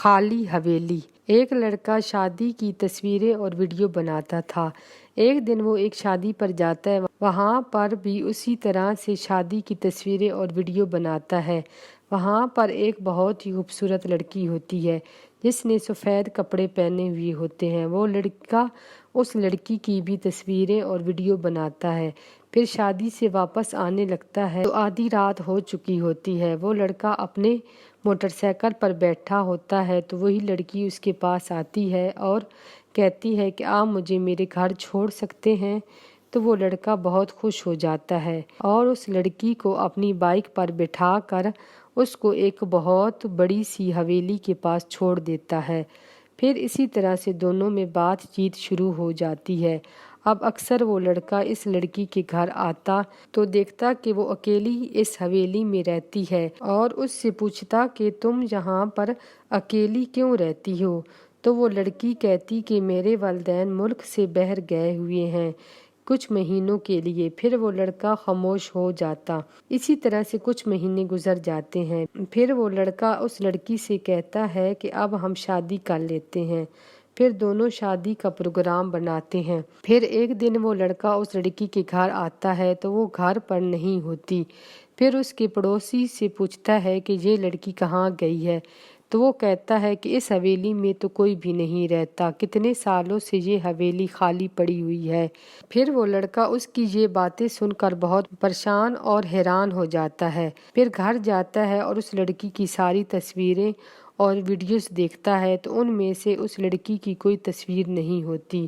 خالی حویلی۔ ایک لڑکا شادی کی تصویریں اور ویڈیو بناتا تھا۔ ایک دن وہ ایک شادی پر جاتا ہے، وہاں پر بھی اسی طرح سے شادی کی تصویریں اور ویڈیو بناتا ہے۔ وہاں پر ایک بہت ہی خوبصورت لڑکی ہوتی ہے جس نے سفید کپڑے پہنے ہوئے ہوتے ہیں۔ وہ لڑکا اس لڑکی کی بھی تصویریں اور ویڈیو بناتا ہے۔ پھر شادی سے واپس آنے لگتا ہے تو آدھی رات ہو چکی ہوتی ہے۔ وہ لڑکا اپنے موٹر سائیکل پر بیٹھا ہوتا ہے تو وہی لڑکی اس کے پاس آتی ہے اور کہتی ہے کہ آپ مجھے میرے گھر چھوڑ سکتے ہیں۔ تو وہ لڑکا بہت خوش ہو جاتا ہے اور اس لڑکی کو اپنی بائک پر بٹھا کر اس کو ایک بہت بڑی سی حویلی کے پاس چھوڑ دیتا ہے۔ پھر اسی طرح سے دونوں میں بات چیت شروع ہو جاتی ہے۔ اب اکثر وہ لڑکا اس لڑکی کے گھر آتا تو دیکھتا کہ وہ اکیلی اس حویلی میں رہتی ہے اور اس سے پوچھتا کہ تم یہاں پر اکیلی کیوں رہتی ہو؟ تو وہ لڑکی کہتی کہ میرے والدین ملک سے باہر گئے ہوئے ہیں کچھ مہینوں کے لیے۔ پھر وہ لڑکا خاموش ہو جاتا۔ اسی طرح سے کچھ مہینے گزر جاتے ہیں۔ پھر وہ لڑکا اس لڑکی سے کہتا ہے کہ اب ہم شادی کر لیتے ہیں۔ پھر دونوں شادی کا پروگرام بناتے ہیں۔ پھر ایک دن وہ لڑکا اس لڑکی کے گھر آتا ہے تو وہ گھر پر نہیں ہوتی۔ پھر اس کے پڑوسی سے پوچھتا ہے کہ یہ لڑکی کہاں گئی ہے؟ تو وہ کہتا ہے کہ اس حویلی میں تو کوئی بھی نہیں رہتا، کتنے سالوں سے یہ حویلی خالی پڑی ہوئی ہے۔ پھر وہ لڑکا اس کی یہ باتیں سن کر بہت پریشان اور حیران ہو جاتا ہے۔ پھر گھر جاتا ہے اور اس لڑکی کی ساری تصویریں اور ویڈیوز دیکھتا ہے تو ان میں سے اس لڑکی کی کوئی تصویر نہیں ہوتی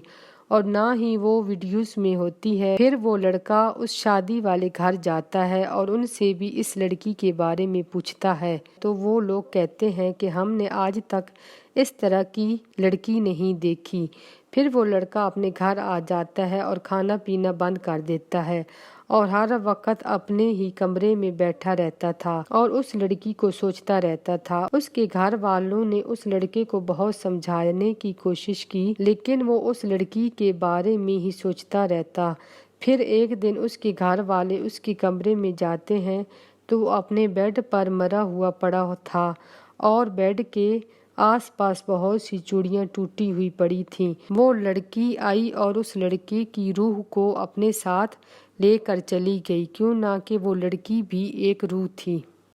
اور نہ ہی وہ ویڈیوز میں ہوتی ہے۔ پھر وہ لڑکا اس شادی والے گھر جاتا ہے اور ان سے بھی اس لڑکی کے بارے میں پوچھتا ہے تو وہ لوگ کہتے ہیں کہ ہم نے آج تک اس طرح کی لڑکی نہیں دیکھی۔ پھر وہ لڑکا اپنے گھر آ جاتا ہے اور کھانا پینا بند کر دیتا ہے اور ہر وقت اپنے ہی کمرے میں بیٹھا رہتا تھا اور اس لڑکی کو سوچتا رہتا تھا۔ اس کے گھر والوں نے اس لڑکے کو بہت سمجھانے کی کوشش کی لیکن وہ اس لڑکی کے بارے میں ہی سوچتا رہتا۔ پھر ایک دن اس کے گھر والے اس کے کمرے میں جاتے ہیں تو وہ اپنے بیڈ پر مرا ہوا پڑا تھا اور بیڈ کے آس پاس بہت سی چوڑیاں ٹوٹی ہوئی پڑی تھیں۔ وہ لڑکی آئی اور اس لڑکے کی روح کو اپنے ساتھ لے کر چلی گئی، کیوں نہ کہ وہ لڑکی بھی ایک روح تھی۔